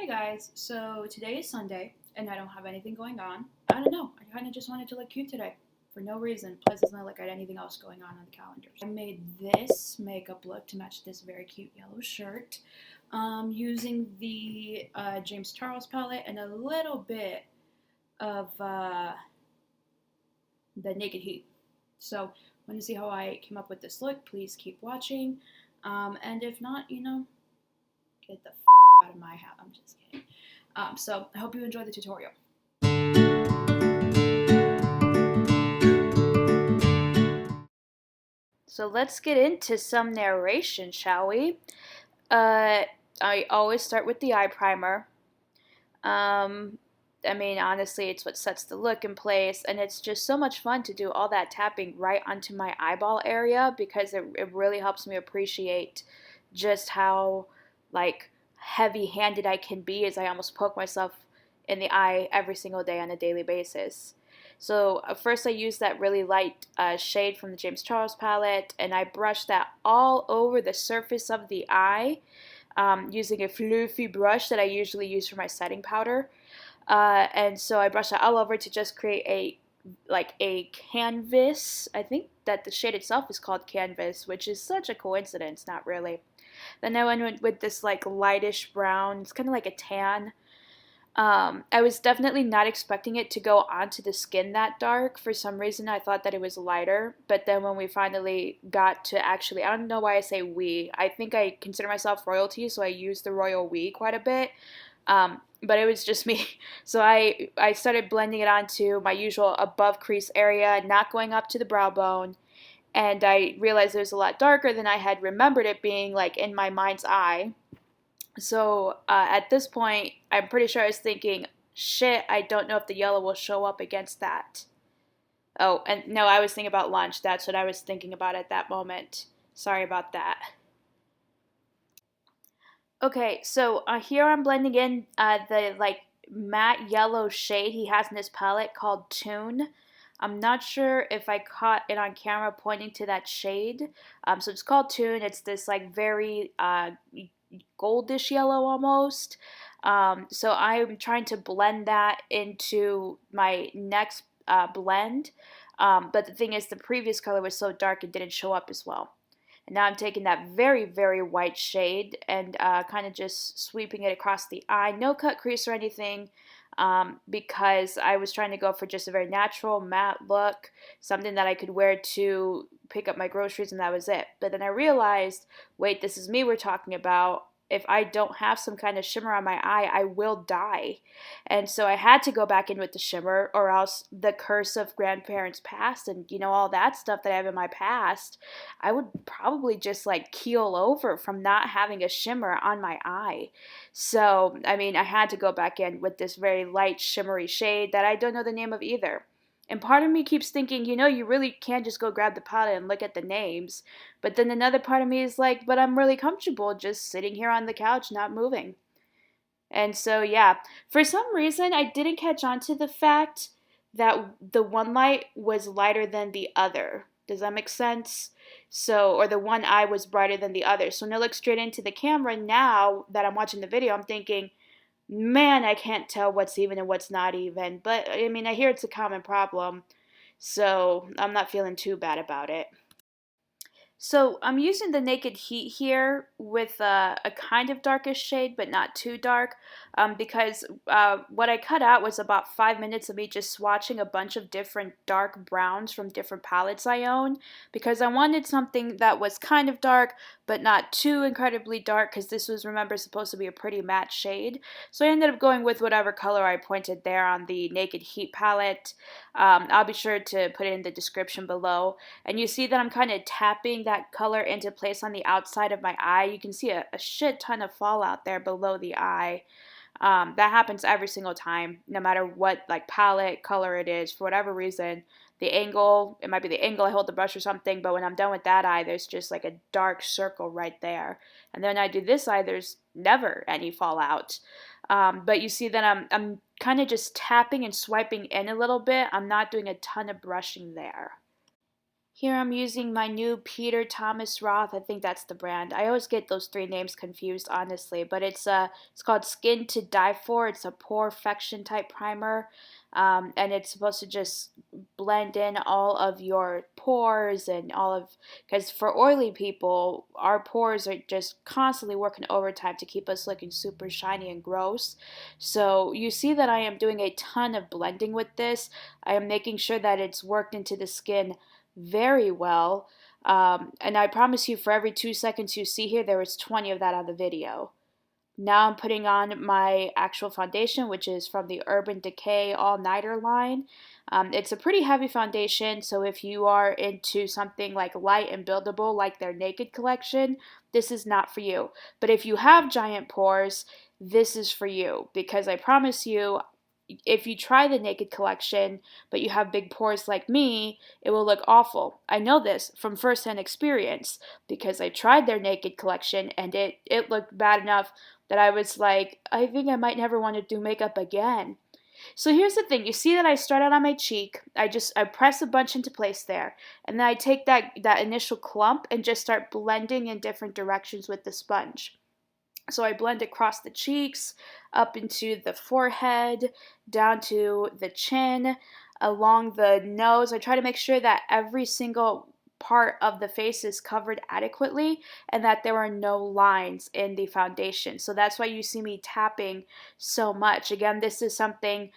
Hey guys, so today is Sunday and I don't have anything going on. I don't know, I kind of just wanted to look cute today for no reason. Plus, it's not like I had anything else going on the calendar. I made this makeup look to match this very cute yellow shirt using the James Charles palette and a little bit of the Naked Heat. So, want to see how I came up with this look? Please keep watching. And if not, get the out of my house. I'm just kidding. So I hope you enjoy the tutorial. So let's get into some narration, shall we? I always start with the eye primer. Honestly, it's what sets the look in place, and it's just so much fun to do all that tapping right onto my eyeball area because it really helps me appreciate just how, like, heavy-handed I can be as I almost poke myself in the eye every single day on a daily basis. So first I use that really light shade from the James Charles palette, and I brush that all over the surface of the eye using a fluffy brush that I usually use for my setting powder. And so I brush that all over to just create a canvas. I think that the shade itself is called canvas, which is such a coincidence, not really. Then I went with this like lightish brown. It's kind of like a tan. I was definitely not expecting it to go onto the skin that dark. For some reason, I thought that it was lighter. But then when we finally got to actually, I don't know why I say we. I think I consider myself royalty, so I use the royal we quite a bit. But it was just me. So I started blending it onto my usual above crease area, not going up to the brow bone. And I realized it was a lot darker than I had remembered it being, like, in my mind's eye. So at this point, I'm pretty sure I was thinking, shit, I don't know if the yellow will show up against that. Oh, and no, I was thinking about lunch. That's what I was thinking about at that moment. Sorry about that. Okay, so here I'm blending in the like matte yellow shade he has in his palette called Tune. I'm not sure if I caught it on camera pointing to that shade. So it's called Tune. It's this like very goldish yellow almost. So I'm trying to blend that into my next blend. But the thing is, the previous color was so dark it didn't show up as well. And now I'm taking that very, very white shade and kind of just sweeping it across the eye. No cut crease or anything because I was trying to go for just a very natural matte look, something that I could wear to pick up my groceries, and that was it. But then I realized, wait, this is me we're talking about. If I don't have some kind of shimmer on my eye, I will die. And so I had to go back in with the shimmer, or else the curse of grandparents past and, all that stuff that I have in my past, I would probably just like keel over from not having a shimmer on my eye. So, I had to go back in with this very light shimmery shade that I don't know the name of either. And part of me keeps thinking, you really can't just go grab the palette and look at the names. But then another part of me is like, but I'm really comfortable just sitting here on the couch, not moving. And so, yeah, for some reason, I didn't catch on to the fact that the one light was lighter than the other. Does that make sense? So, or the one eye was brighter than the other. So when I look straight into the camera now that I'm watching the video, I'm thinking, man, I can't tell what's even and what's not even. But I hear it's a common problem, so I'm not feeling too bad about it. So I'm using the Naked Heat here with a kind of darkish shade, but not too dark, because what I cut out was about 5 minutes of me just swatching a bunch of different dark browns from different palettes I own, because I wanted something that was kind of dark, but not too incredibly dark, because this was, remember, supposed to be a pretty matte shade. So I ended up going with whatever color I pointed there on the Naked Heat palette. I'll be sure to put it in the description below. And you see that I'm kind of tapping that color into place on the outside of my eye. You can see a shit ton of fallout there below the eye. That happens every single time, no matter what like palette color it is. For whatever reason, the angle, it might be the angle I hold the brush or something, but when I'm done with that eye, there's just like a dark circle right there. And then I do this eye, there's never any fallout. But you see that I'm kind of just tapping and swiping in a little bit. I'm not doing a ton of brushing there. Here I'm using my new Peter Thomas Roth. I think that's the brand. I always get those three names confused, honestly. But it's called Skin to Die For. It's a pore-fection type primer, and it's supposed to just blend in all of your pores and all of, because for oily people, our pores are just constantly working overtime to keep us looking super shiny and gross. So you see that I am doing a ton of blending with this. I am making sure that it's worked into the skin very well. And I promise you, for every 2 seconds you see here, there was 20 of that on the video. Now I'm putting on my actual foundation, which is from the Urban Decay All Nighter line. It's a pretty heavy foundation, so if you are into something like light and buildable, like their Naked collection, this is not for you. But if you have giant pores, this is for you, because I promise you, if you try the Naked collection, but you have big pores like me, it will look awful. I know this from firsthand experience because I tried their Naked collection and it looked bad enough that I was like, I think I might never want to do makeup again. So here's the thing. You see that I start out on my cheek. I press a bunch into place there. And then I take that initial clump and just start blending in different directions with the sponge. So I blend across the cheeks, up into the forehead, down to the chin, along the nose. I try to make sure that every single part of the face is covered adequately and that there are no lines in the foundation. So that's why you see me tapping so much. Again, this is something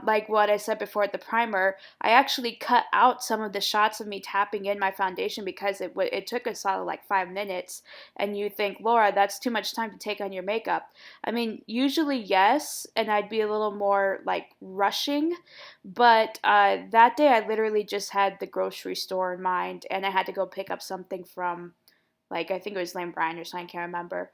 like what I said before at the primer. I actually cut out some of the shots of me tapping in my foundation because it took a solid like 5 minutes. And you think, Laura, that's too much time to take on your makeup. I mean, usually yes, and I'd be a little more like rushing, but that day I literally just had the grocery store in mind, and I had to go pick up something from, like, I think it was Lane Bryant or something, I can't remember.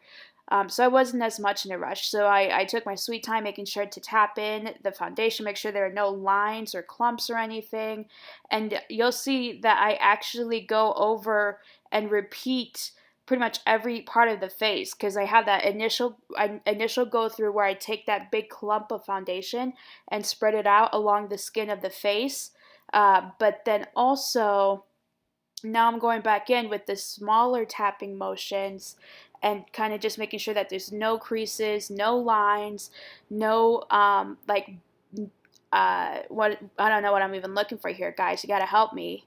So I wasn't as much in a rush. So I took my sweet time making sure to tap in the foundation, make sure there are no lines or clumps or anything. And you'll see that I actually go over and repeat pretty much every part of the face because I have that initial go through where I take that big clump of foundation and spread it out along the skin of the face. But then also now I'm going back in with the smaller tapping motions and kind of just making sure that there's no creases, no lines, no what, I don't know what I'm even looking for here, guys. You gotta help me.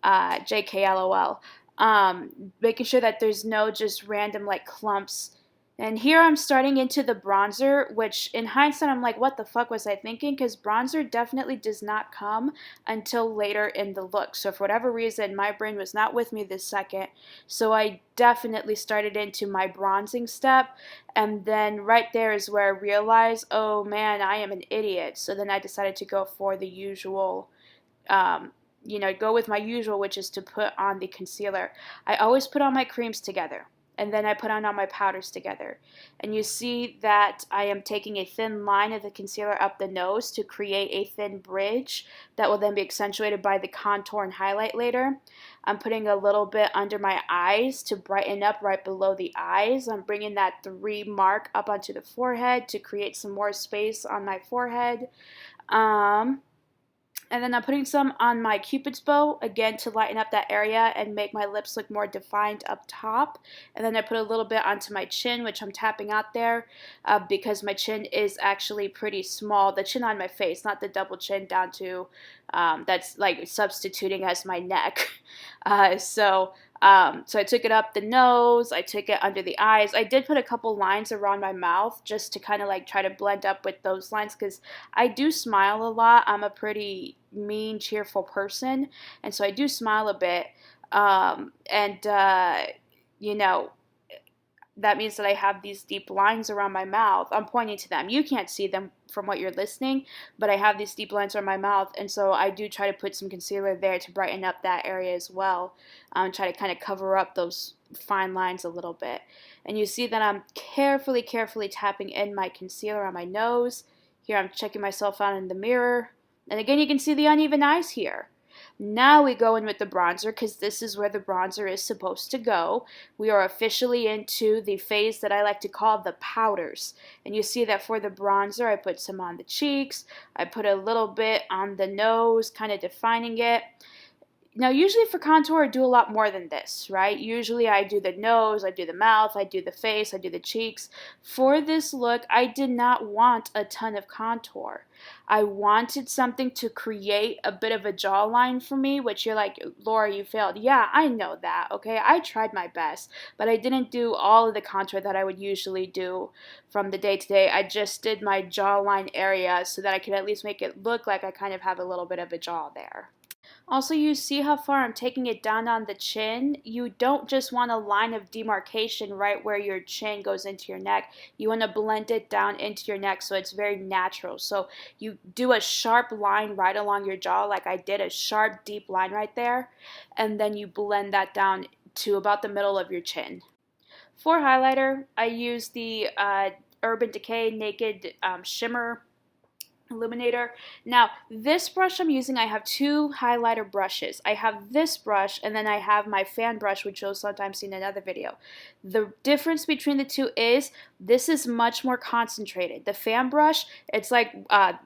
JKLOL. Making sure that there's no just random like clumps. And here I'm starting into the bronzer, which in hindsight I'm like, what the fuck was I thinking? Because bronzer definitely does not come until later in the look. So for whatever reason, my brain was not with me this second. So I definitely started into my bronzing step. And then right there is where I realized, oh man, I am an idiot. So then I decided to go for the usual, go with my usual, which is to put on the concealer. I always put on my creams together, and then I put on all my powders together. And you see that I am taking a thin line of the concealer up the nose to create a thin bridge that will then be accentuated by the contour and highlight later. I'm putting a little bit under my eyes to brighten up right below the eyes. I'm bringing that 3 mark up onto the forehead to create some more space on my forehead. And then I'm putting some on my Cupid's bow, again, to lighten up that area and make my lips look more defined up top. And then I put a little bit onto my chin, which I'm tapping out there because my chin is actually pretty small. The chin on my face, not the double chin down to, that's like substituting as my neck. So I took it up the nose, I took it under the eyes. I did put a couple lines around my mouth just to kind of like try to blend up with those lines because I do smile a lot. I'm a pretty mean, cheerful person, and so I do smile a bit. You know, that means that I have these deep lines around my mouth. I'm pointing to them. You can't see them from what you're listening, but I have these deep lines around my mouth, and so I do try to put some concealer there to brighten up that area as well. Try to kind of cover up those fine lines a little bit. And you see that I'm carefully tapping in my concealer on my nose. Here I'm checking myself out in the mirror. And again, you can see the uneven eyes here. Now we go in with the bronzer because this is where the bronzer is supposed to go. We are officially into the phase that I like to call the powders. And you see that for the bronzer, I put some on the cheeks. I put a little bit on the nose, kind of defining it. Now, usually for contour, I do a lot more than this, right? Usually I do the nose, I do the mouth, I do the face, I do the cheeks. For this look, I did not want a ton of contour. I wanted something to create a bit of a jawline for me, which you're like, Laura, you failed. Yeah, I know that, okay? I tried my best, but I didn't do all of the contour that I would usually do from the day to day. I just did my jawline area so that I could at least make it look like I kind of have a little bit of a jaw there. Also, you see how far I'm taking it down on the chin? You don't just want a line of demarcation right where your chin goes into your neck. You want to blend it down into your neck so it's very natural. So you do a sharp line right along your jaw like I did, a sharp deep line right there, and then you blend that down to about the middle of your chin. For highlighter, I use the Urban Decay Naked Shimmer illuminator. Now, this brush I'm using, I have two highlighter brushes. I have this brush, and then I have my fan brush, which you'll sometimes see in another video. The difference between the two is this is much more concentrated. The fan brush, it's like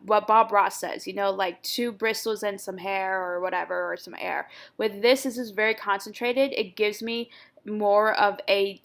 what Bob Ross says, you know, like two bristles and some hair or whatever, or some air. With this is very concentrated. It gives me more of a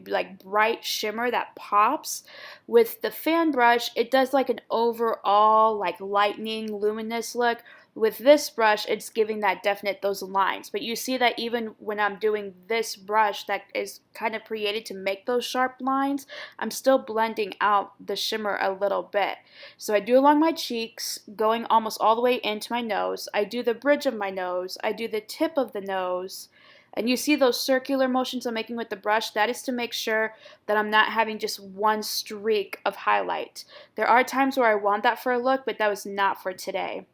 like bright shimmer that pops. With the fan brush, it does like an overall like lightning luminous look. With this brush, it's giving that definite those lines. But you see that even when I'm doing this brush that is kind of created to make those sharp lines, I'm still blending out the shimmer a little bit. So I do along my cheeks, going almost all the way into my nose. I do the bridge of my nose. I do the tip of the nose. And you see those circular motions I'm making with the brush? That is to make sure that I'm not having just one streak of highlight. There are times where I want that for a look, but that was not for today.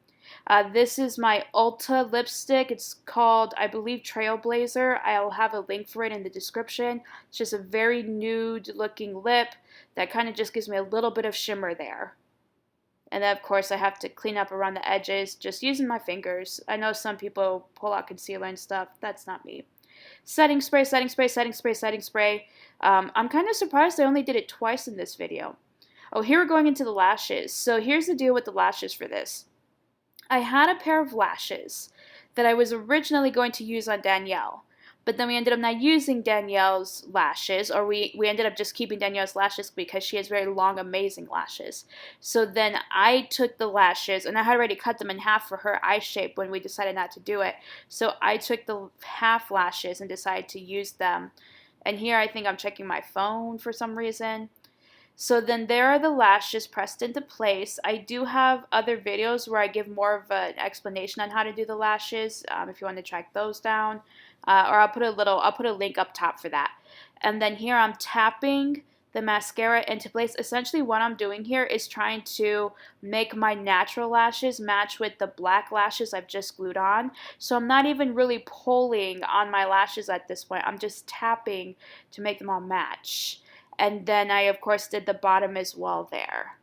This is my Ulta lipstick. It's called, I believe, Trailblazer. I'll have a link for it in the description. It's just a very nude looking lip that kind of just gives me a little bit of shimmer there. And then, of course, I have to clean up around the edges just using my fingers. I know some people pull out concealer and stuff. That's not me. Setting spray, setting spray, setting spray, setting spray. I'm kind of surprised I only did it twice in this video. Oh, here we're going into the lashes. So here's the deal with the lashes for this. I had a pair of lashes that I was originally going to use on Danielle. But then we ended up not using Danielle's lashes, or we ended up just keeping Danielle's lashes because she has very long, amazing lashes. So then I took the lashes, and I had already cut them in half for her eye shape when we decided not to do it. So I took the half lashes and decided to use them. And here I think I'm checking my phone for some reason. So then there are the lashes pressed into place. I do have other videos where I give more of an explanation on how to do the lashes, if you want to track those down. Or I'll put a link up top for that. And then here I'm tapping the mascara into place. Essentially what I'm doing here is trying to make my natural lashes match with the black lashes I've just glued on. So I'm not even really pulling on my lashes at this point. I'm just tapping to make them all match. And then I, of course, did the bottom as well there.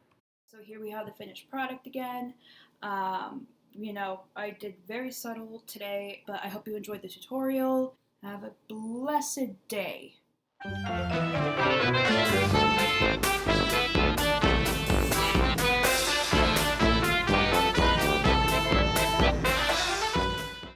So here we have the finished product again. You know, I did very subtle today, but I hope you enjoyed the tutorial. Have a blessed day.